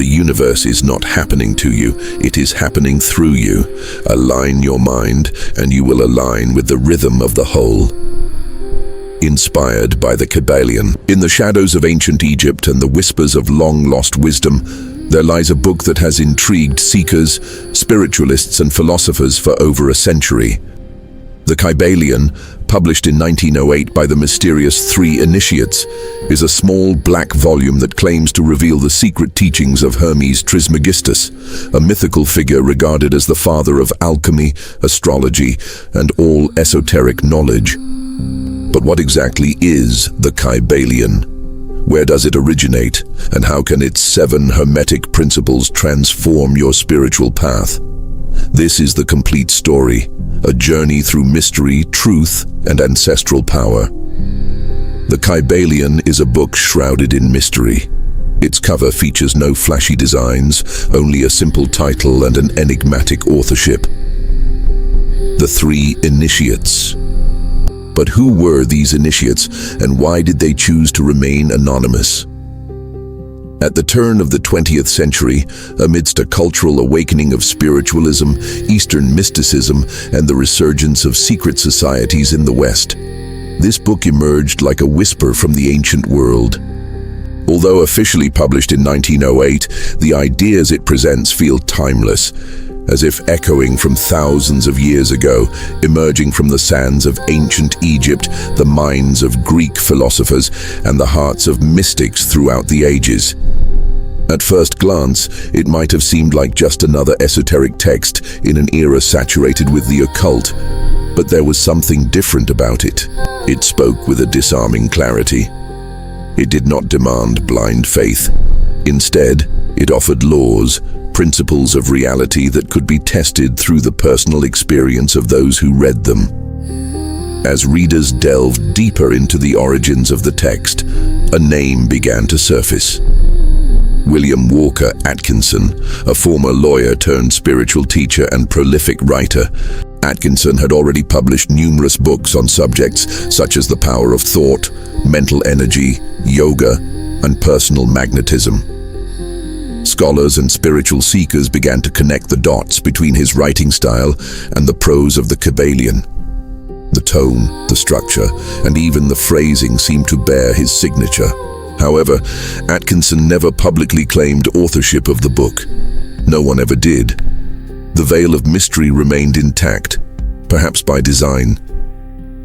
The universe is not happening to you, it is happening through you. Align your mind, and you will align with the rhythm of the whole. Inspired by the Kybalion. In the shadows of ancient Egypt and the whispers of long-lost wisdom, there lies a book that has intrigued seekers, spiritualists and philosophers for over a century. The Kybalion, published in 1908 by the mysterious Three Initiates, is a small black volume that claims to reveal the secret teachings of Hermes Trismegistus, a mythical figure regarded as the father of alchemy, astrology, and all esoteric knowledge. But what exactly is the Kybalion? Where does it originate, and how can its 7 Hermetic Principles transform your spiritual path? This is the complete story, a journey through mystery, truth, and ancestral power. The Kybalion is a book shrouded in mystery. Its cover features no flashy designs, only a simple title and an enigmatic authorship. The Three Initiates. But who were these initiates, and why did they choose to remain anonymous? At the turn of the 20th century, amidst a cultural awakening of spiritualism, Eastern mysticism, and the resurgence of secret societies in the West, this book emerged like a whisper from the ancient world. Although officially published in 1908, the ideas it presents feel timeless, as if echoing from thousands of years ago, emerging from the sands of ancient Egypt, the minds of Greek philosophers, and the hearts of mystics throughout the ages. At first glance, it might have seemed like just another esoteric text in an era saturated with the occult, but there was something different about it. It spoke with a disarming clarity. It did not demand blind faith. Instead, it offered laws, principles of reality that could be tested through the personal experience of those who read them. As readers delved deeper into the origins of the text, a name began to surface. William Walker Atkinson, a former lawyer turned spiritual teacher and prolific writer. Atkinson had already published numerous books on subjects such as the power of thought, mental energy, yoga, and personal magnetism. Scholars and spiritual seekers began to connect the dots between his writing style and the prose of the Kybalion. The tone, the structure, and even the phrasing seemed to bear his signature. However, Atkinson never publicly claimed authorship of the book. No one ever did. The veil of mystery remained intact, perhaps by design.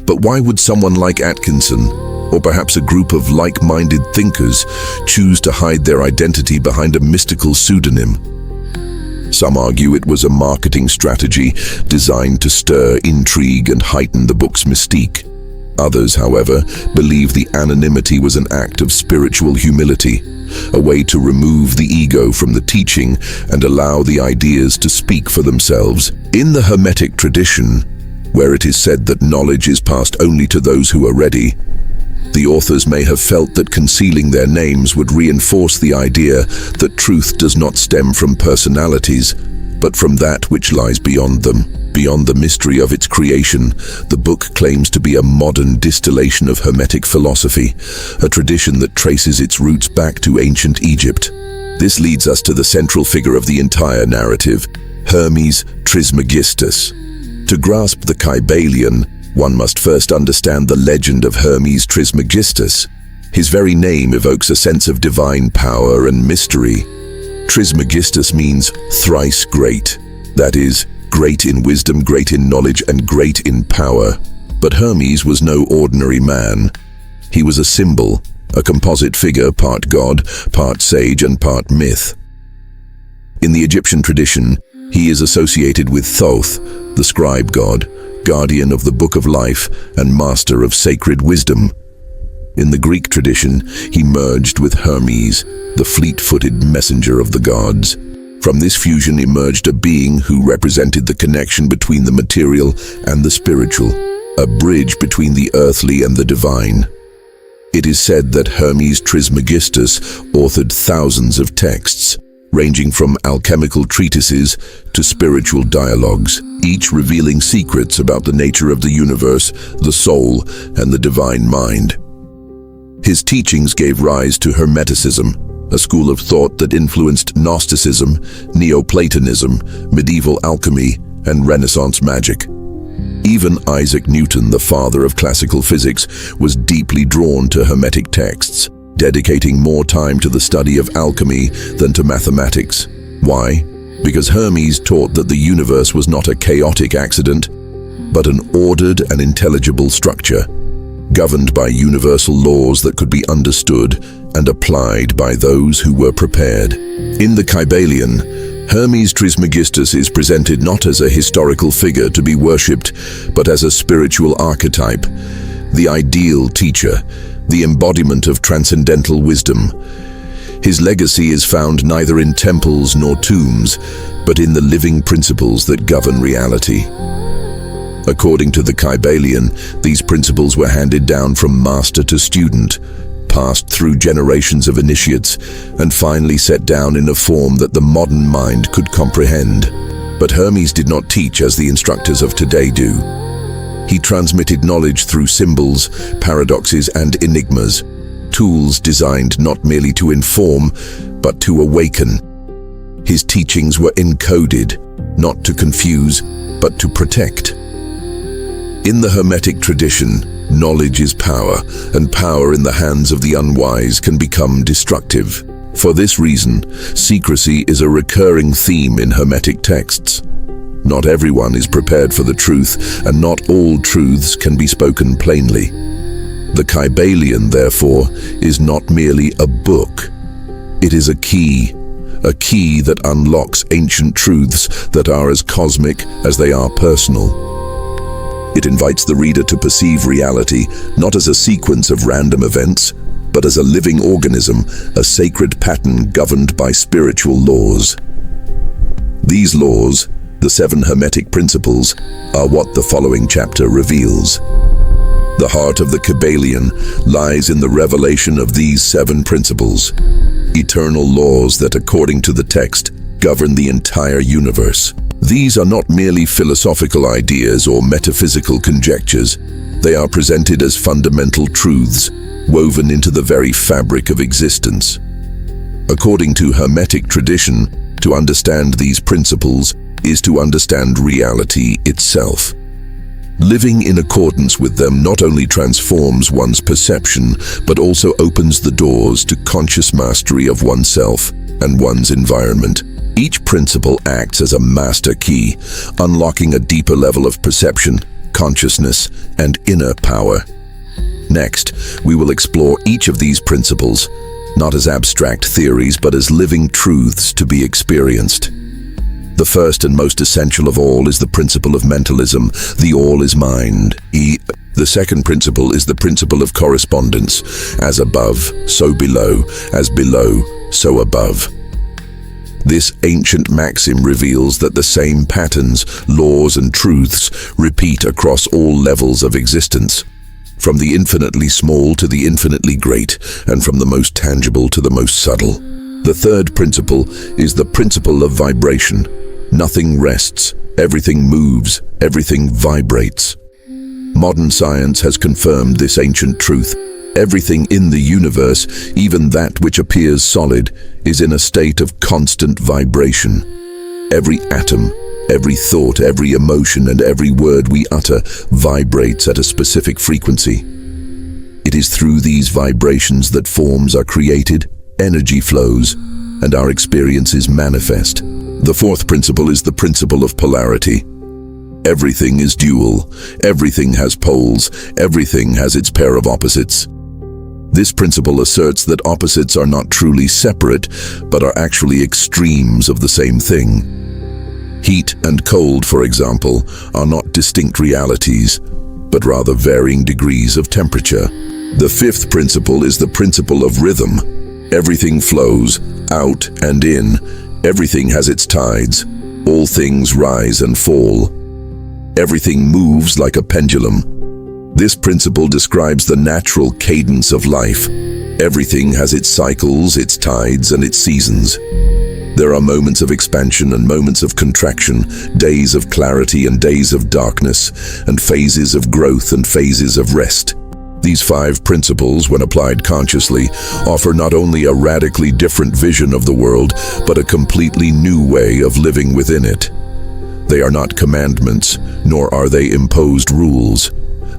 But why would someone like Atkinson, or perhaps a group of like-minded thinkers, choose to hide their identity behind a mystical pseudonym? Some argue it was a marketing strategy designed to stir intrigue and heighten the book's mystique. Others, however, believe the anonymity was an act of spiritual humility, a way to remove the ego from the teaching and allow the ideas to speak for themselves. In the Hermetic tradition, where it is said that knowledge is passed only to those who are ready, the authors may have felt that concealing their names would reinforce the idea that truth does not stem from personalities, but from that which lies beyond them. Beyond the mystery of its creation, the book claims to be a modern distillation of Hermetic philosophy, a tradition that traces its roots back to ancient Egypt. This leads us to the central figure of the entire narrative, Hermes Trismegistus. To grasp the Kybalion, one must first understand the legend of Hermes Trismegistus. His very name evokes a sense of divine power and mystery. Trismegistus means thrice great, that is, great in wisdom, great in knowledge, and great in power. But Hermes was no ordinary man. He was a symbol, a composite figure, part god, part sage, and part myth. In the Egyptian tradition, he is associated with Thoth, the scribe god, guardian of the Book of Life and master of sacred wisdom. In the Greek tradition, he merged with Hermes, the fleet-footed messenger of the gods. From this fusion emerged a being who represented the connection between the material and the spiritual, a bridge between the earthly and the divine. It is said that Hermes Trismegistus authored thousands of texts, ranging from alchemical treatises to spiritual dialogues, each revealing secrets about the nature of the universe, the soul, and the divine mind. His teachings gave rise to Hermeticism, a school of thought that influenced Gnosticism, Neoplatonism, medieval alchemy, and Renaissance magic. Even Isaac Newton, the father of classical physics, was deeply drawn to Hermetic texts, dedicating more time to the study of alchemy than to mathematics. Why? Because Hermes taught that the universe was not a chaotic accident, but an ordered and intelligible structure, governed by universal laws that could be understood and applied by those who were prepared. In the Kybalion, Hermes Trismegistus is presented not as a historical figure to be worshipped, but as a spiritual archetype, the ideal teacher, the embodiment of transcendental wisdom. His legacy is found neither in temples nor tombs, but in the living principles that govern reality. According to the Kybalion, these principles were handed down from master to student, passed through generations of initiates, and finally set down in a form that the modern mind could comprehend. But Hermes did not teach as the instructors of today do. He transmitted knowledge through symbols, paradoxes, and enigmas, tools designed not merely to inform, but to awaken. His teachings were encoded, not to confuse, but to protect. In the Hermetic tradition, knowledge is power, and power in the hands of the unwise can become destructive. For this reason, secrecy is a recurring theme in Hermetic texts. Not everyone is prepared for the truth, and not all truths can be spoken plainly. The Kybalion, therefore, is not merely a book. It is a key that unlocks ancient truths that are as cosmic as they are personal. It invites the reader to perceive reality not as a sequence of random events, but as a living organism, a sacred pattern governed by spiritual laws. These laws, the 7 Hermetic Principles, are what the following chapter reveals. The heart of the Kybalion lies in the revelation of these 7 principles, eternal laws that, according to the text, govern the entire universe. These are not merely philosophical ideas or metaphysical conjectures. They are presented as fundamental truths, woven into the very fabric of existence. According to Hermetic tradition, to understand these principles is to understand reality itself. Living in accordance with them not only transforms one's perception, but also opens the doors to conscious mastery of oneself and one's environment. Each principle acts as a master key, unlocking a deeper level of perception, consciousness, and inner power. Next, we will explore each of these principles, not as abstract theories, but as living truths to be experienced. The first and most essential of all is the principle of mentalism, the all is mind. The second principle is the principle of correspondence, as above, so below, as below, so above. This ancient maxim reveals that the same patterns, laws, and truths repeat across all levels of existence, from the infinitely small to the infinitely great, and from the most tangible to the most subtle. The third principle is the principle of vibration. Nothing rests, everything moves, everything vibrates. Modern science has confirmed this ancient truth. Everything in the universe, even that which appears solid, is in a state of constant vibration. Every atom, every thought, every emotion, and every word we utter vibrates at a specific frequency. It is through these vibrations that forms are created, energy flows, and our experiences manifest. The fourth principle is the principle of polarity. Everything is dual, everything has poles, everything has its pair of opposites. This principle asserts that opposites are not truly separate, but are actually extremes of the same thing. Heat and cold, for example, are not distinct realities, but rather varying degrees of temperature. The fifth principle is the principle of rhythm. Everything flows, out and in. Everything has its tides. All things rise and fall. Everything moves like a pendulum. This principle describes the natural cadence of life. Everything has its cycles, its tides, and its seasons. There are moments of expansion and moments of contraction, days of clarity and days of darkness, and phases of growth and phases of rest. These 5 principles, when applied consciously, offer not only a radically different vision of the world, but a completely new way of living within it. They are not commandments, nor are they imposed rules.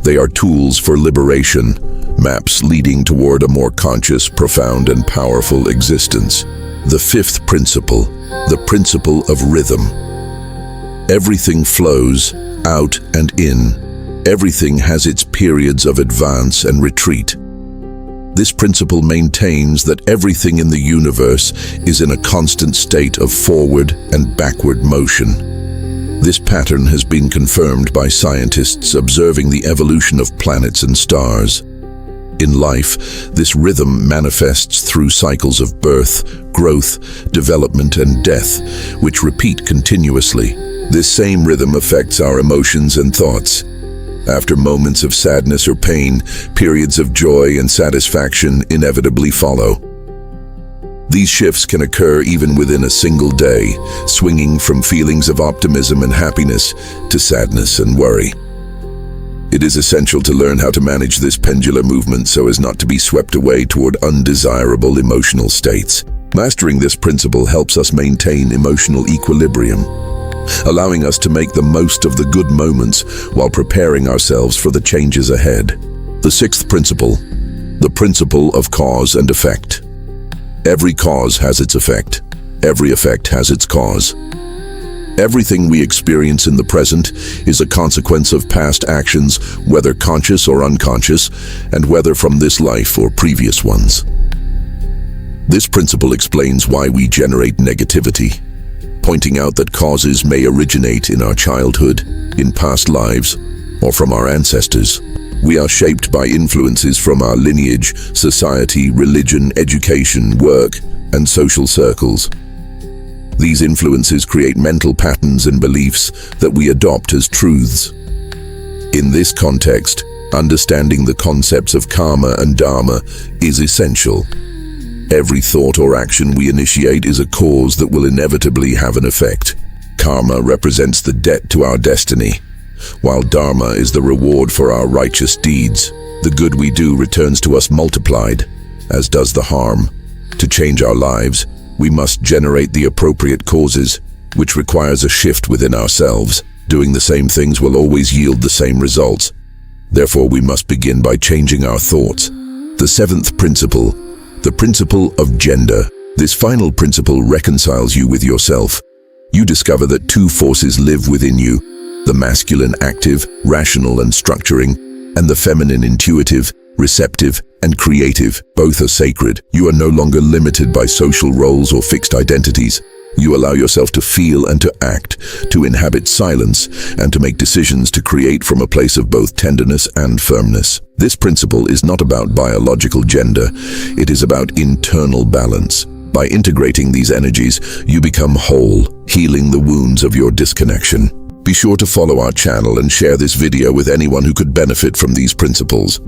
They are tools for liberation, maps leading toward a more conscious, profound, and powerful existence. The 5th principle, the principle of rhythm. Everything flows out and in. Everything has its periods of advance and retreat. This principle maintains that everything in the universe is in a constant state of forward and backward motion. This pattern has been confirmed by scientists observing the evolution of planets and stars. In life, this rhythm manifests through cycles of birth, growth, development, and death, which repeat continuously. This same rhythm affects our emotions and thoughts. After moments of sadness or pain, periods of joy and satisfaction inevitably follow. These shifts can occur even within a single day, swinging from feelings of optimism and happiness to sadness and worry. It is essential to learn how to manage this pendular movement so as not to be swept away toward undesirable emotional states. Mastering this principle helps us maintain emotional equilibrium, allowing us to make the most of the good moments while preparing ourselves for the changes ahead. The 6th principle, the principle of cause and effect. Every cause has its effect. Every effect has its cause. Everything we experience in the present is a consequence of past actions, whether conscious or unconscious, and whether from this life or previous ones. This principle explains why we generate negativity, pointing out that causes may originate in our childhood, in past lives, or from our ancestors. We are shaped by influences from our lineage, society, religion, education, work, and social circles. These influences create mental patterns and beliefs that we adopt as truths. In this context, understanding the concepts of karma and dharma is essential. Every thought or action we initiate is a cause that will inevitably have an effect. Karma represents the debt to our destiny, while dharma is the reward for our righteous deeds. The good we do returns to us multiplied, as does the harm. To change our lives, we must generate the appropriate causes, which requires a shift within ourselves. Doing the same things will always yield the same results. Therefore, we must begin by changing our thoughts. The 7th principle, the principle of gender. This final principle reconciles you with yourself. You discover that 2 forces live within you, the masculine active, rational and structuring, and the feminine intuitive, receptive and creative. Both are sacred. You are no longer limited by social roles or fixed identities. You allow yourself to feel and to act, to inhabit silence, and to make decisions to create from a place of both tenderness and firmness. This principle is not about biological gender, it is about internal balance. By integrating these energies, you become whole, healing the wounds of your disconnection. Be sure to follow our channel and share this video with anyone who could benefit from these principles.